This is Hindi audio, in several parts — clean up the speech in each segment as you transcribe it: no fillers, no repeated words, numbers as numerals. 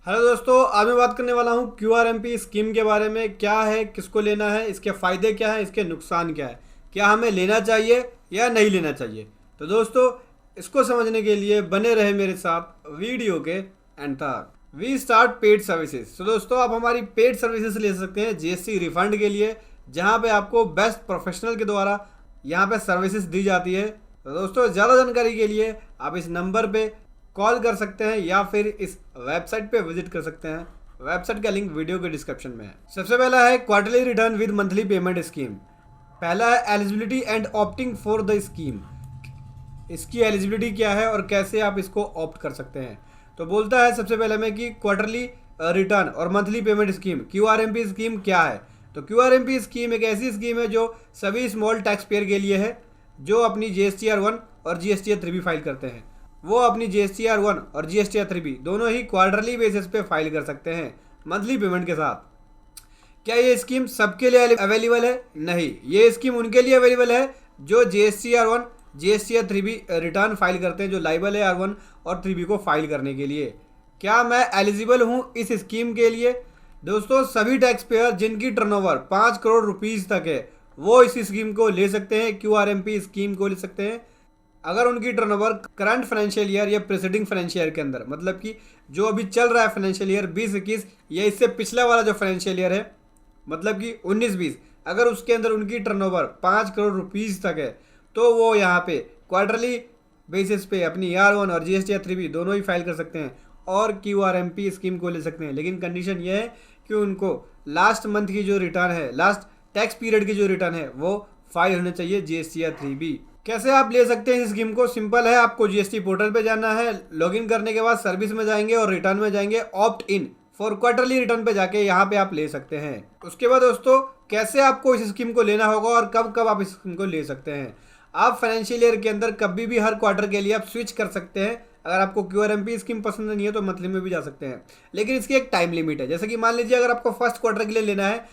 हेलो दोस्तों, आज मैं बात करने वाला हूँ क्यूआरएमपी स्कीम के बारे में। क्या है, किसको लेना है, इसके फ़ायदे क्या हैं, इसके नुकसान क्या है, क्या हमें लेना चाहिए या नहीं लेना चाहिए। तो दोस्तों, इसको समझने के लिए बने रहे मेरे साथ वीडियो के एंड तक। We start paid services. तो दोस्तों, आप हमारी पेड सर्विसेज ले सकते हैं जीएसटी रिफंड के लिए, जहाँ पे आपको बेस्ट प्रोफेशनल के द्वारा यहाँ पे सर्विसेज दी जाती है। तो दोस्तों, ज़्यादा जानकारी के लिए आप इस नंबर पे कॉल कर सकते हैं या फिर इस वेबसाइट पे विजिट कर सकते हैं। वेबसाइट का लिंक वीडियो के डिस्क्रिप्शन में है। सबसे पहला है quarterly return with monthly payment scheme. पहला है eligibility and opting for the scheme. इसकी एलिजिबिलिटी क्या है और कैसे आप इसको ऑप्ट कर सकते हैं। तो बोलता है सबसे पहले में कि क्वार्टरली रिटर्न और monthly payment scheme, QRMP scheme क्या है। तो क्यूआरएमपी स्कीम एक ऐसी स्कीम है जो सभी स्मॉल टैक्स पेयर के लिए है जो अपनी जीएसटीआर 1 और जीएसटीआर 3 फाइल करते हैं। वो अपनी जीएसटीआर 1 और जीएसटीआर 3 दोनों ही क्वार्टरली बेसिस पे फाइल कर सकते हैं मंथली पेमेंट के साथ। क्या ये स्कीम सबके लिए अवेलेबल है? नहीं, ये स्कीम उनके लिए अवेलेबल है जो जीएसटीआर 1 जीएसटीआर 3 रिटर्न फाइल करते हैं, जो लाइबल है R1 और 3 को फाइल करने के लिए। क्या मैं एलिजिबल हूँ इस स्कीम के लिए? दोस्तों, सभी टैक्स पेयर जिनकी टर्नओवर 5 करोड़ रुपीज़ तक है वो इस स्कीम को ले सकते हैं, क्यूआरएमपी स्कीम को ले सकते हैं। अगर उनकी टर्नओवर करंट फाइनेंशियल ईयर या प्रेसिडिंग फाइनेंशियल ईयर के अंदर, मतलब कि जो अभी चल रहा है फाइनेंशियल ईयर 20-21 या इससे पिछला वाला जो फाइनेंशियल ईयर है, मतलब कि 19-20, अगर उसके अंदर उनकी टर्नओवर 5 करोड़ रुपीज़ तक है तो वो यहाँ पे क्वार्टरली बेसिस पे अपनी R1 और जीएसटीआर 3 दोनों ही फाइल कर सकते हैं और क्यूआरएमपी स्कीम को ले सकते हैं। लेकिन कंडीशन ये है कि उनको लास्ट मंथ की जो रिटर्न है, लास्ट टैक्स पीरियड की जो रिटर्न है, वो फाइल होने चाहिए जीएसटीआर 3। कैसे आप ले सकते हैं इस स्कीम को? सिंपल है, आपको जीएसटी पोर्टल पे जाना है, लॉगिन करने के बाद सर्विस में जाएंगे और रिटर्न में जाएंगे, opt in for quarterly return पे जाके यहाँ पे आप ले सकते हैं। उसके बाद दोस्तों, कैसे आपको इस स्कीम को लेना होगा और कब कब आप इस स्कीम को ले सकते हैं। आप फाइनेंशियल ईयर के अंदर कभी भी हर क्वार्टर के लिए आप स्विच कर सकते हैं। अगर आपको क्यूआरएमपी स्कीम पसंद नहीं है तो मंथली में भी जा सकते हैं, लेकिन इसकी एक टाइम लिमिट है। जैसे कि मान लीजिए अगर आपको फर्स्ट क्वार्टर के लिए लेना है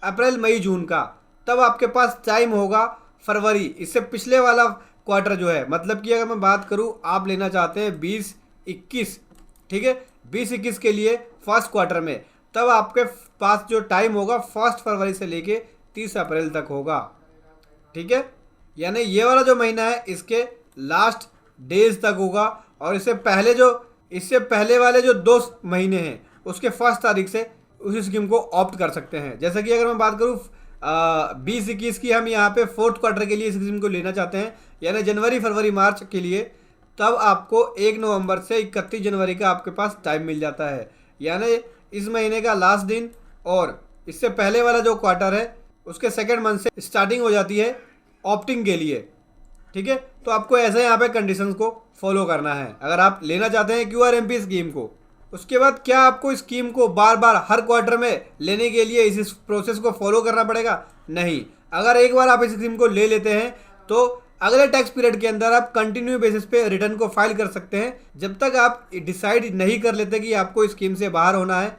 अप्रैल मई जून का, तब आपके पास टाइम होगा फरवरी, इससे पिछले वाला क्वार्टर जो है, मतलब कि अगर मैं बात करूं आप लेना चाहते हैं 20-21, ठीक है, 20-21 के लिए फर्स्ट क्वार्टर में, तब आपके पास जो टाइम होगा 1 फरवरी से लेके 30 अप्रैल तक होगा, ठीक है। यानी ये वाला जो महीना है इसके लास्ट डेज तक होगा और इससे पहले वाले जो 2 महीने हैं उसके 1 तारीख से उस स्कीम को ऑप्ट कर सकते हैं। जैसे कि अगर मैं बात करूँ 20-21 की, हम यहाँ पे फोर्थ क्वार्टर के लिए इस स्कीम को लेना चाहते हैं, यानी जनवरी फरवरी मार्च के लिए, तब आपको 1 नवंबर से 31 जनवरी का आपके पास टाइम मिल जाता है। यानी इस महीने का लास्ट दिन और इससे पहले वाला जो क्वार्टर है उसके सेकेंड मंथ से स्टार्टिंग हो जाती है ऑप्टिंग के लिए, ठीक है। तो आपको ऐसे यहाँ पे कंडीशंस को फॉलो करना है अगर आप लेना चाहते हैं क्यूआरएमपी स्कीम को। उसके बाद क्या आपको स्कीम को बार बार हर क्वार्टर में लेने के लिए इस प्रोसेस को फॉलो करना पड़ेगा? नहीं, अगर एक बार आप इस स्कीम को ले लेते हैं तो अगले टैक्स पीरियड के अंदर आप कंटिन्यू बेसिस पे रिटर्न को फाइल कर सकते हैं। जब तक आप डिसाइड नहीं कर लेते कि आपको स्कीम से बाहर होना है,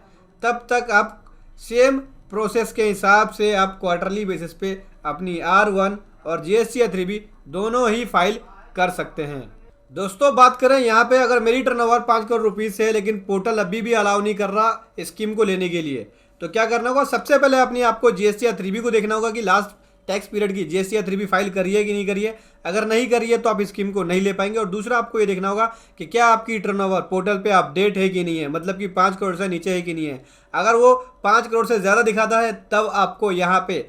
तब तक आप सेम प्रोसेस के हिसाब से आप क्वार्टरली बेसिस पे अपनी R1 और जीएसटीआर 3 दोनों ही फाइल कर सकते हैं। दोस्तों, बात करें यहाँ पे, अगर मेरी टर्नओवर 5 करोड़ रुपीज़ से है लेकिन पोर्टल अभी भी अलाउ नहीं कर रहा स्कीम को लेने के लिए, तो क्या करना होगा? सबसे पहले अपनी आपको जीएसटीआर 3 को देखना होगा कि लास्ट टैक्स पीरियड की जीएसटीआर 3 फाइल करी है कि नहीं करी है। अगर नहीं करी है तो आप स्कीम को नहीं ले पाएंगे। और दूसरा आपको ये देखना होगा कि क्या आपकी टर्नओवर पोर्टल पे अपडेट है कि नहीं है, मतलब कि 5 करोड़ से नीचे है कि नहीं है। अगर वो 5 करोड़ से ज़्यादा दिखाता है तब आपको यहाँ पे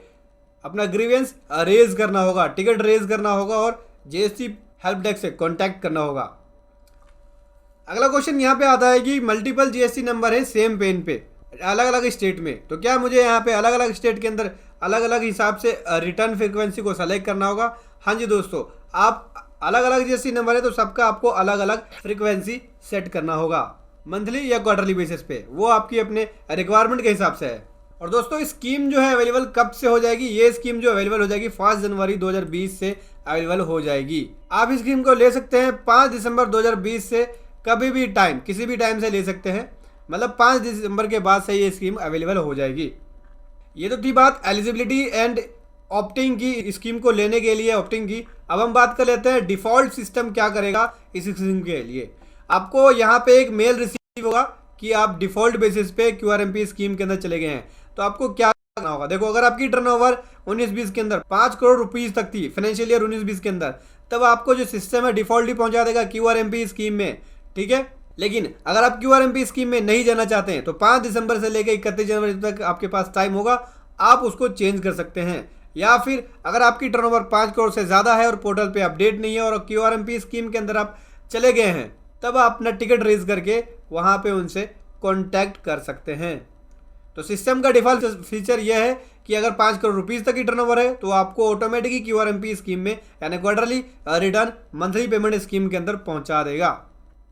अपना ग्रीवेंस रेज करना होगा, टिकट रेज करना होगा और जीएसटी हेल्प डेस्क से कांटेक्ट करना होगा। अगला क्वेश्चन यहाँ पे आता है कि मल्टीपल जीएसटी नंबर है सेम पेन पे अलग अलग स्टेट में, तो क्या मुझे यहाँ पे अलग अलग स्टेट के अंदर अलग अलग हिसाब से रिटर्न फ्रीक्वेंसी को सेलेक्ट करना होगा? हाँ जी दोस्तों, आप अलग अलग जीएसटी नंबर है तो सबका आपको अलग अलग फ्रीक्वेंसी सेट करना होगा, मंथली या क्वार्टरली बेसिस पे, वो आपकी अपने रिक्वायरमेंट के हिसाब से है। और दोस्तों, स्कीम जो है अवेलेबल कब से हो जाएगी? ये स्कीम जो अवेलेबल हो जाएगी 1 जनवरी 2020 से अवेलेबल हो जाएगी। आप इस स्कीम को ले सकते हैं 5 दिसंबर 2020 से, कभी भी टाइम, किसी भी टाइम से ले सकते हैं, मतलब 5 दिसंबर के बाद से ये स्कीम अवेलेबल हो जाएगी। ये तो थी बात एलिजिबिलिटी एंड ऑप्टिंग की, स्कीम को लेने के लिए ऑप्टिंग की। अब हम बात कर लेते हैं डिफॉल्ट सिस्टम क्या करेगा इस स्कीम के लिए। आपको यहाँ पे एक मेल रिसीव होगा कि आप डिफॉल्ट बेसिस पे क्यूआरएमपी स्कीम के अंदर चले गए हैं। तो आपको क्या करना होगा, देखो अगर आपकी टर्नओवर 19-20 के अंदर 5 करोड़ रुपीस तक थी फाइनेंशियल ईयर 19-20 के अंदर, तब आपको जो सिस्टम है डिफॉल्ट ही पहुंचा देगा क्यूआरएमपी स्कीम में, ठीक है। लेकिन अगर आप क्यूआरएमपी स्कीम में नहीं जाना चाहते हैं तो 5 दिसंबर से लेकर 31 जनवरी तक आपके पास टाइम होगा, आप उसको चेंज कर सकते हैं। या फिर अगर आपकी टर्नओवर 5 करोड़ से ज़्यादा है और पोर्टल पे अपडेट नहीं है और क्यूआरएमपी स्कीम के अंदर आप चले गए हैं, तब आप अपना टिकट रेज करके वहाँ पे उनसे कॉन्टैक्ट कर सकते हैं। तो सिस्टम का डिफॉल्ट फीचर यह है कि अगर 5 करोड़ रुपीस तक की टर्नओवर है तो आपको ऑटोमेटिक ही क्यूआरएमपी स्कीम में यानी quarterly return monthly payment scheme के अंदर पहुंचा देगा।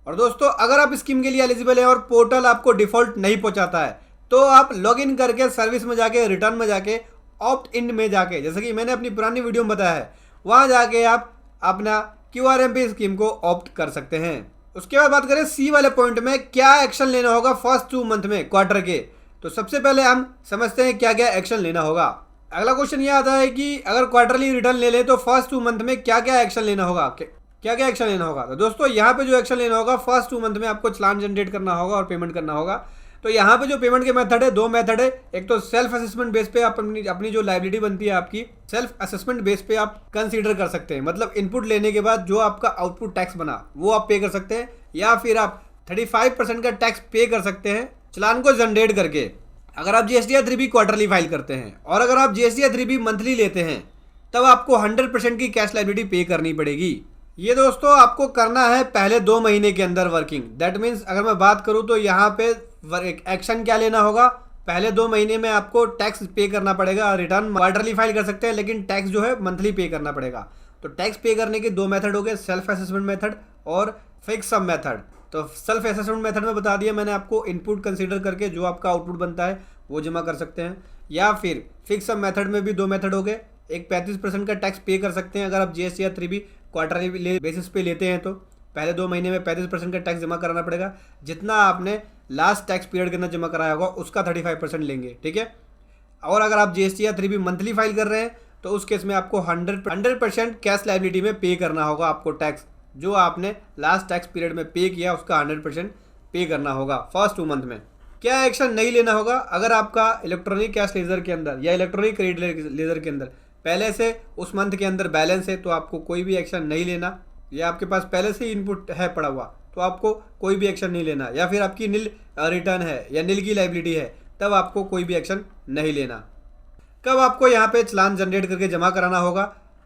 और दोस्तों अगर आप स्कीम के लिए एलिजिबल है और पोर्टल आपको डिफॉल्ट नहीं पहुंचाता है तो आप लॉग इन करके सर्विस में जाके रिटर्न में जाके ऑप्ट इन में जाके, जैसे कि मैंने अपनी पुरानी वीडियो में बताया है, वहां जाके आप अपना क्यूआरएमपी स्कीम को ऑप्ट कर सकते हैं। उसके बाद बात करें सी वाले पॉइंट में क्या एक्शन लेना होगा फर्स्ट 2 मंथ में क्वार्टर के, तो सबसे पहले हम समझते हैं क्या क्या एक्शन लेना होगा। अगला क्वेश्चन ये आता है कि अगर क्वार्टरली रिटर्न ले ले तो फर्स्ट 2 मंथ में क्या क्या एक्शन लेना होगा, क्या क्या एक्शन लेना होगा। तो दोस्तों यहाँ पे जो एक्शन लेना होगा फर्स्ट 2 मंथ में आपको चालान जनरेट करना होगा और पेमेंट करना होगा। तो यहाँ पे जो पेमेंट के मेथड है 2 मेथड है, एक तो सेल्फ असेसमेंट बेस पे आप अपनी जो लायबिलिटी बनती है आपकी सेल्फ असेसमेंट बेस पे आप कंसीडर कर सकते हैं, मतलब इनपुट लेने के बाद जो आपका आउटपुट टैक्स बना वो आप पे कर सकते हैं, या फिर आप 35% का टैक्स पे कर सकते हैं चालान को जनरेट करके अगर आप जीएसटी 3B क्वार्टरली फाइल करते हैं। और अगर आप जीएसटी 3B मंथली लेते हैं तब आपको 100% की कैश लायबिलिटी पे करनी पड़ेगी। ये दोस्तों आपको करना है पहले 2 महीने के अंदर वर्किंग। दैट मीन्स अगर मैं बात करूं तो यहाँ पे एक्शन क्या लेना होगा, पहले 2 महीने में आपको टैक्स पे करना पड़ेगा। रिटर्न क्वार्टरली फाइल कर सकते हैं लेकिन टैक्स जो है मंथली पे करना पड़ेगा। तो टैक्स पे करने के 2 मेथड हो गए, सेल्फ असेसमेंट मेथड और फिक्स सम मेथड। तो सेल्फ असेसमेंट मेथड में बता दिया मैंने आपको, इनपुट कंसीडर करके जो आपका आउटपुट बनता है वो जमा कर सकते हैं। या फिर फिक्स सम मेथड में भी 2 मेथड हो गए, एक 35% का टैक्स पे कर सकते हैं अगर आप जीएसटी 3B क्वार्टरली बेसिस पे लेते हैं तो पहले 2 महीने में 35% का टैक्स जमा कराना पड़ेगा। जितना आपने लास्ट टैक्स पीरियड के अंदर जमा कराया होगा उसका 35% लेंगे, ठीक है। और अगर आप जीएसटी 3B मंथली फाइल कर रहे हैं तो उस केस में आपको 100% कैश लायबिलिटी में पे करना होगा। आपको टैक्स जो आपने लास्ट टैक्स पीरियड में पे किया उसका 100% पे करना होगा फर्स्ट 2 मंथ में। क्या एक्शन नहीं लेना होगा, अगर आपका इलेक्ट्रॉनिक कैश लेजर के अंदर या इलेक्ट्रॉनिक क्रेडिट लेजर के अंदर पहले से उस मंथ के अंदर बैलेंस है तो आपको कोई भी एक्शन नहीं लेना, या आपके पास पहले से ही इनपुट है पड़ा हुआ तो आपको कोई भी एक्शन नहीं लेना, या फिर आपकी नील रिटर्न है या नील की लायबिलिटी है तब आपको कोई भी एक्शन नहीं लेना। कब आपको यहाँ पे चालान जनरेट करके जमा कराना होगा,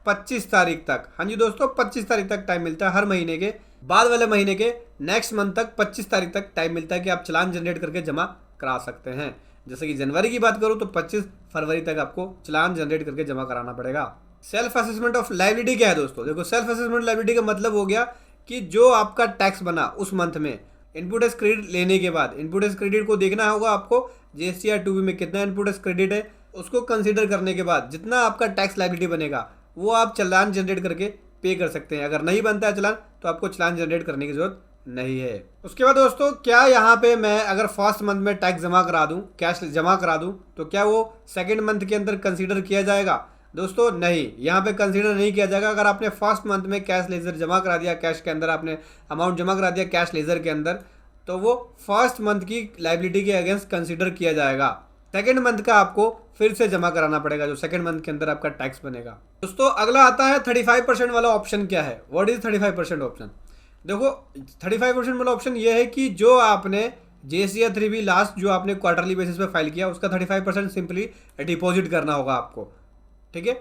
25 तारीख तक। हाँ जी दोस्तों 25 तारीख तक टाइम मिलता है, हर महीने के बाद वाले महीने के नेक्स्ट मंथ तक 25 तारीख तक टाइम मिलता है कि आप चालान जनरेट करके जमा करा सकते हैं। जैसे कि जनवरी की बात करूँ तो 25 फरवरी तक आपको चालान जनरेट करके जमा कराना पड़ेगा। सेल्फ असेसमेंट ऑफ लायबिलिटी क्या है दोस्तों, देखो सेल्फ असेसमेंट लायबिलिटी का मतलब हो गया कि जो आपका टैक्स बना उस मंथ में इनपुट एज क्रेडिट लेने के बाद इनपुट एज क्रेडिट को देखना होगा आपको, जीएसटी 2B में कितना इनपुट एज क्रेडिट है उसको कंसीडर करने के बाद जितना आपका टैक्स लायबिलिटी बनेगा वो आप चालान जनरेट करके पे कर सकते हैं। अगर नहीं बनता है चालान तो आपको चालान जनरेट करने की जरूरत नहीं है। उसके बाद दोस्तों क्या यहाँ पे मैं अगर फर्स्ट मंथ में टैक्स जमा करा दूँ, कैश जमा करा दूँ, तो क्या वो सेकेंड मंथ के अंदर कंसीडर किया जाएगा? दोस्तों नहीं, यहाँ पे कंसीडर नहीं किया जाएगा। अगर आपने फर्स्ट मंथ में कैश लेजर जमा करा दिया, कैश के अंदर आपने अमाउंट जमा करा दिया कैश लेजर के अंदर, तो वो फर्स्ट मंथ की लायबिलिटी के अगेंस्ट कंसीडर किया जाएगा। सेकेंड मंथ का आपको फिर से जमा कराना पड़ेगा जो सेकेंड मंथ के अंदर आपका टैक्स बनेगा। दोस्तों अगला आता है 35% वाला ऑप्शन। क्या है, व्हाट इज 35% ऑप्शन? देखो 35% वाला ऑप्शन ये है कि जो आपने जीएसटी 3B लास्ट जो आपने क्वार्टरली बेसिस पे फाइल किया उसका 35% सिंपली डिपॉजिट करना होगा आपको, ठीक है।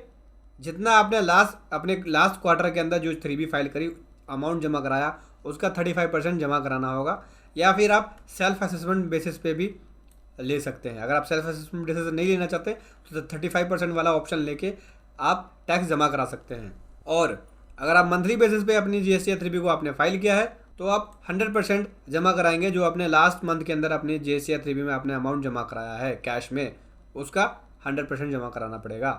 जितना आपने अपने लास्ट क्वार्टर के अंदर जो 3B फाइल करी अमाउंट जमा कराया उसका 35% जमा कराना होगा। या फिर आप सेल्फ असेसमेंट बेसिस पे भी ले सकते हैं। अगर आप सेल्फ असेसमेंट बेसिस नहीं लेना चाहते तो 35% वाला ऑप्शन लेके आप टैक्स जमा करा सकते हैं। और अगर आप मंथली बेसिस पे अपनी जीएसटी 3B को आपने फाइल किया है तो आप 100% जमा कराएंगे जो आपने लास्ट मंथ के अंदर अपनी जीएसटी 3B में आपने अमाउंट जमा कराया है कैश में, उसका 100% जमा कराना पड़ेगा।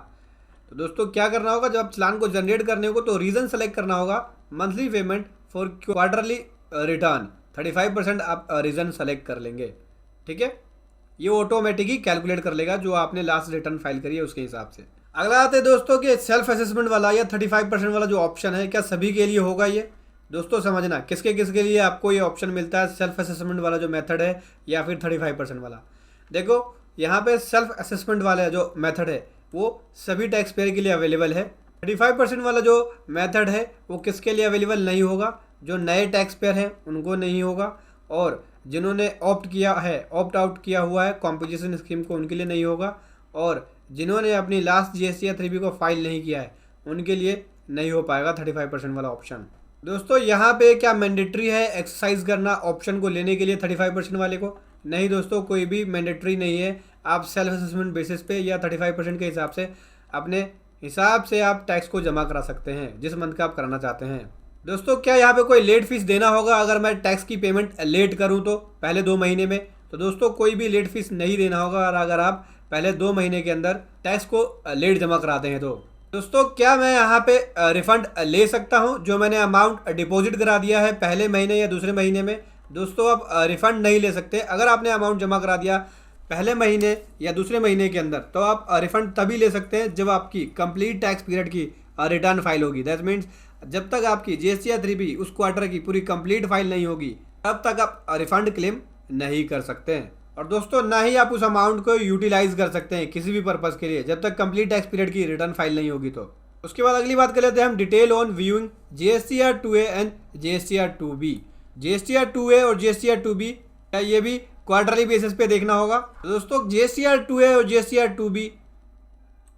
तो दोस्तों क्या करना होगा, जब आप चालान को जनरेट करने को तो रीजन सेलेक्ट करना होगा, monthly payment for quarterly return 35% आप रीजन सेलेक्ट कर लेंगे, ठीक है। ये ऑटोमेटिक ही कैलकुलेट कर लेगा जो आपने लास्ट रिटर्न फाइल करी है उसके हिसाब से। अगला आते हैं दोस्तों कि सेल्फ असेसमेंट वाला या 35% वाला जो ऑप्शन है क्या सभी के लिए होगा ये? दोस्तों समझना किसके किसके लिए आपको ये ऑप्शन मिलता है, सेल्फ असेसमेंट वाला जो मेथड है या फिर 35% वाला। देखो यहाँ पे सेल्फ असेसमेंट वाला जो मेथड है वो सभी टैक्स पेयर के लिए अवेलेबल है। 35% वाला जो मेथड है वो किसके लिए अवेलेबल नहीं होगा, जो नए टैक्स पेयर हैं उनको नहीं होगा, और जिन्होंने ऑप्ट आउट किया हुआ है कॉम्पोजिशन स्कीम को उनके लिए नहीं होगा, और जिन्होंने अपनी लास्ट जीएसटी या 3B को फाइल नहीं किया है उनके लिए नहीं हो पाएगा 35% वाला ऑप्शन। दोस्तों यहाँ पे क्या मैंडेटरी है एक्सरसाइज करना ऑप्शन को लेने के लिए 35% वाले को? नहीं दोस्तों, कोई भी मैंडेटरी नहीं है। आप सेल्फ असेसमेंट बेसिस पे या 35% के हिसाब से अपने हिसाब से आप टैक्स को जमा करा सकते हैं जिस मंथ का आप कराना चाहते हैं। दोस्तों क्या यहाँ पे कोई लेट फीस देना होगा अगर मैं टैक्स की पेमेंट लेट करूँ तो पहले 2 महीने में? तो दोस्तों कोई भी लेट फीस नहीं देना होगा और अगर आप पहले 2 महीने के अंदर टैक्स को लेट जमा कराते हैं तो। दोस्तों क्या मैं यहाँ पे रिफंड ले सकता हूँ जो मैंने अमाउंट डिपॉजिट करा दिया है पहले महीने या दूसरे महीने में? दोस्तों आप रिफंड नहीं ले सकते। अगर आपने अमाउंट जमा करा दिया पहले महीने या दूसरे महीने के अंदर तो आप रिफंड तभी ले सकते हैं जब आपकी कंप्लीट टैक्स पीरियड की रिटर्न फाइल होगी। दैट मीन्स जब तक आपकी जीएसटी या 3B उस क्वार्टर की पूरी कंप्लीट फाइल नहीं होगी तब तक आप रिफंड क्लेम नहीं कर सकते हैं। और दोस्तों ना ही आप उस अमाउंट को यूटिलाइज कर सकते हैं किसी भी पर्पज़ के लिए जब तक कंप्लीट टैक्स पीरियड की रिटर्न फाइल नहीं होगी। तो उसके बाद अगली बात कर लेते हैं हम detail on viewing GSTR 2A and GSTR 2B। GSTR 2A और जीएसटीआर 2B क्या ये भी क्वार्टरली बेसिस पे देखना होगा? तो दोस्तों जीएसटीआर 2A और जीएसटीआर 2B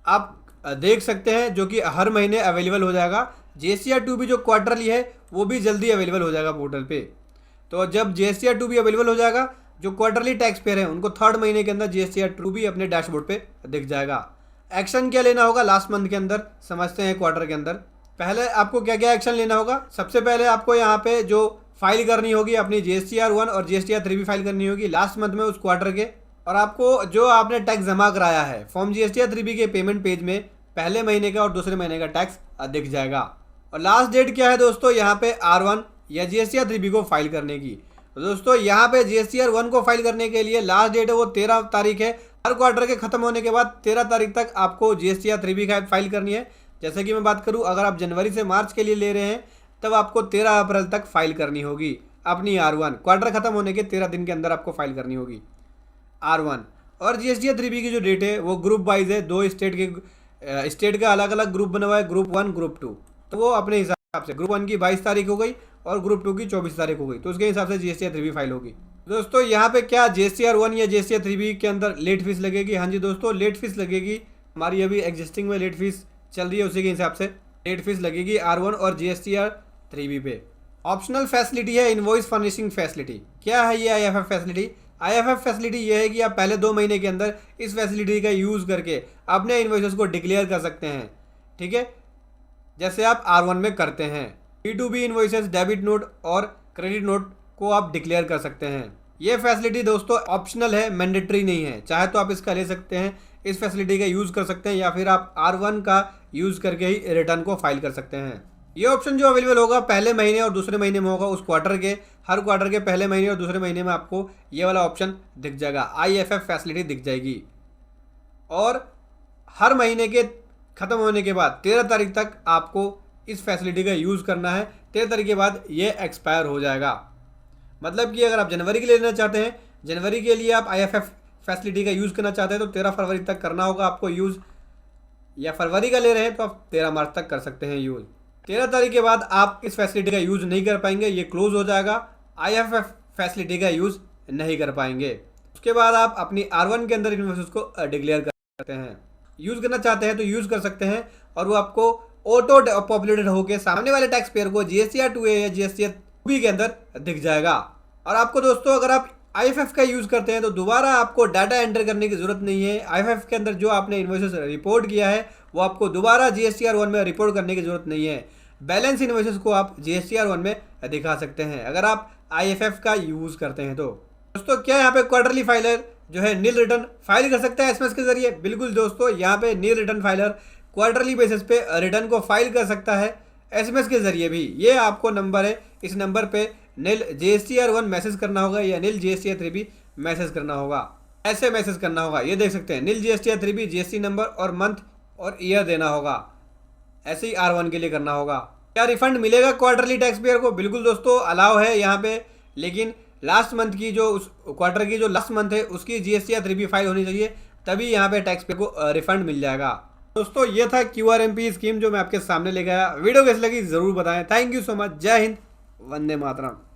आप देख सकते हैं जो कि हर महीने अवेलेबल हो जाएगा। जीएसटीआर 2B जो क्वार्टरली है वो भी जल्दी अवेलेबल हो जाएगा पोर्टल पे। तो जब जीएसटीआर 2B अवेलेबल हो जाएगा जो क्वार्टरली टैक्स पेयर है उनको 3rd महीने के अंदर जीएसटीआर 2B अपने डैशबोर्ड पे दिख जाएगा। एक्शन क्या लेना होगा लास्ट मंथ के अंदर समझते हैं। क्वार्टर के अंदर पहले आपको क्या क्या एक्शन लेना होगा? सबसे पहले आपको यहाँ पे जो फाइल करनी होगी अपनी जीएसटीआर 1 और जीएसटीआर 3B फाइल करनी होगी लास्ट मंथ में उस क्वार्टर के, और आपको जो आपने टैक्स जमा कराया है फॉर्म जीएसटीआर 3B के पेमेंट पेज में पहले महीने का और दूसरे महीने का टैक्स दिख जाएगा। और लास्ट डेट क्या है दोस्तों यहाँ पे R1 या जीएसटीआर 3B को फाइल करने की? तो दोस्तों यहाँ पे जीएसटीआर 1 को फाइल करने के लिए लास्ट डेट है वो 13 तारीख है। हर क्वार्टर के खत्म होने के बाद 13 तारीख तक आपको जीएसटीआर 3B का फाइल करनी है। जैसे कि मैं बात करूँ अगर आप जनवरी से मार्च के लिए ले रहे हैं तब आपको 13 अप्रैल तक फाइल करनी होगी अपनी R1। क्वार्टर खत्म होने के 13 दिन के अंदर आपको फाइल करनी होगी R1। और जीएसटीआर 3B की जो डेट है वो ग्रुप वाइज है। 2 स्टेट का अलग अलग ग्रुप बना हुआ है, ग्रुप 1 ग्रुप 2। तो वो अपने हिसाब से ग्रुप 1 की 22 तारीख हो गई और ग्रुप 2 की 24 तारीख हो गई, तो उसके हिसाब से जीएसटीआर 3B फाइल होगी। दोस्तों यहाँ पे क्या जीएसटीआर 1 या जीएसटीआर 3B के अंदर लेट फीस लगेगी? हाँ जी दोस्तों, लेट फीस लगेगी। हमारी अभी एग्जिस्टिंग में लेट फीस चल रही है उसी के हिसाब से लेट फीस लगेगी R1 और जीएसटीआर 3B पे। ऑप्शनल फैसिलिटी है इनवॉइस फर्निशिंग फैसिलिटी। क्या है ये IFF फैसिलिटी? IFF फैसिलिटी ये है कि आप पहले 2 महीने के अंदर इस फैसिलिटी का यूज़ करके अपने इन्वॉइसेस को डिक्लेयर कर सकते हैं, ठीक है, जैसे आप R1 में करते हैं। P2B इन्वॉइसेस, डेबिट नोट और क्रेडिट नोट को आप डिक्लेयर कर सकते हैं। ये फैसिलिटी दोस्तों ऑप्शनल है, मैंडेटरी नहीं है। चाहे तो आप इसका ले सकते हैं, इस फैसिलिटी का यूज़ कर सकते हैं, या फिर आप R1 का यूज़ करके ही रिटर्न को फाइल कर सकते हैं। ये ऑप्शन जो अवेलेबल होगा पहले महीने और दूसरे महीने में होगा उस क्वार्टर के। हर क्वार्टर के पहले महीने और दूसरे महीने में आपको ये वाला ऑप्शन दिख जाएगा, IFF फैसिलिटी दिख जाएगी। और हर महीने के ख़त्म होने के बाद 13 तारीख तक आपको इस फैसिलिटी का यूज़ करना है। 13 तारीख के बाद ये एक्सपायर हो जाएगा। मतलब कि अगर आप जनवरी के लिए लेना चाहते हैं, जनवरी के लिए आप IFF फैसिलिटी का यूज़ करना चाहते हैं तो 13 फरवरी तक करना होगा आपको यूज़, या फरवरी का ले रहे हैं तो आप 13 मार्च तक कर सकते हैं यूज़। 13 तारीख के बाद आप इस फैसिलिटी का यूज़ नहीं कर पाएंगे, ये क्लोज हो जाएगा। IFF फैसिलिटी का यूज़ नहीं कर पाएंगे। उसके बाद आप अपनी R1 के अंदर इन्वॉइसेस को डिक्लेयर कर सकते हैं। यूज़ करना चाहते हैं तो यूज़ कर सकते हैं और वो आपको ऑटो पॉपुलेटेड होकर सामने वाले टैक्स पेयर को जीएसटीआर 2A या जीएसटीआर 2B के अंदर दिख जाएगा। और आपको दोस्तों अगर आप IFF का यूज़ करते हैं तो दोबारा आपको डाटा एंटर करने की ज़रूरत नहीं है। IFF के अंदर जो आपने इन्वॉइसेस रिपोर्ट किया है वो आपको दोबारा जीएसटीआर 1 में रिपोर्ट करने की ज़रूरत नहीं है। बैलेंस इन्वॉइसेस को आप जीएसटीआर 1 में दिखा सकते हैं अगर आप IFF का यूज़ करते हैं। तो दोस्तों क्या यहाँ पे क्वार्टरली फाइलर जो है नील रिटर्न फाइल कर सकता है एसएमएस के जरिए? बिल्कुल दोस्तों, यहाँ पे नील रिटर्न फाइलर क्वार्टरली बेसिस पे रिटर्न को फाइल कर सकता है एसएमएस के जरिए भी। ये आपको नंबर है, इस नंबर पे नील जीएसटीआर 1 मैसेज करना होगा या नील जीएसटीआर 3B मैसेज करना होगा। ऐसे मैसेज करना होगा, ये देख सकते हैं, नील जीएसटीआर 3B जीएसटी नंबर और मंथ और ईयर देना होगा। ऐसे ही R1 के लिए करना होगा। क्या रिफंड मिलेगा क्वार्टरली टैक्स पेयर को? बिल्कुल दोस्तों, अलाउ है यहाँ पे, लेकिन लास्ट मंथ की जो उस क्वार्टर की जो लास्ट मंथ है उसकी जीएसटी या 3B फाइल होनी चाहिए, तभी यहाँ पे टैक्स पेयर को रिफंड मिल जाएगा। दोस्तों ये था QRMP स्कीम जो मैं आपके सामने ले गया। वीडियो कैसी लगी जरूर बताएं। Thank you so much. जय हिंद, वंदे मातरम।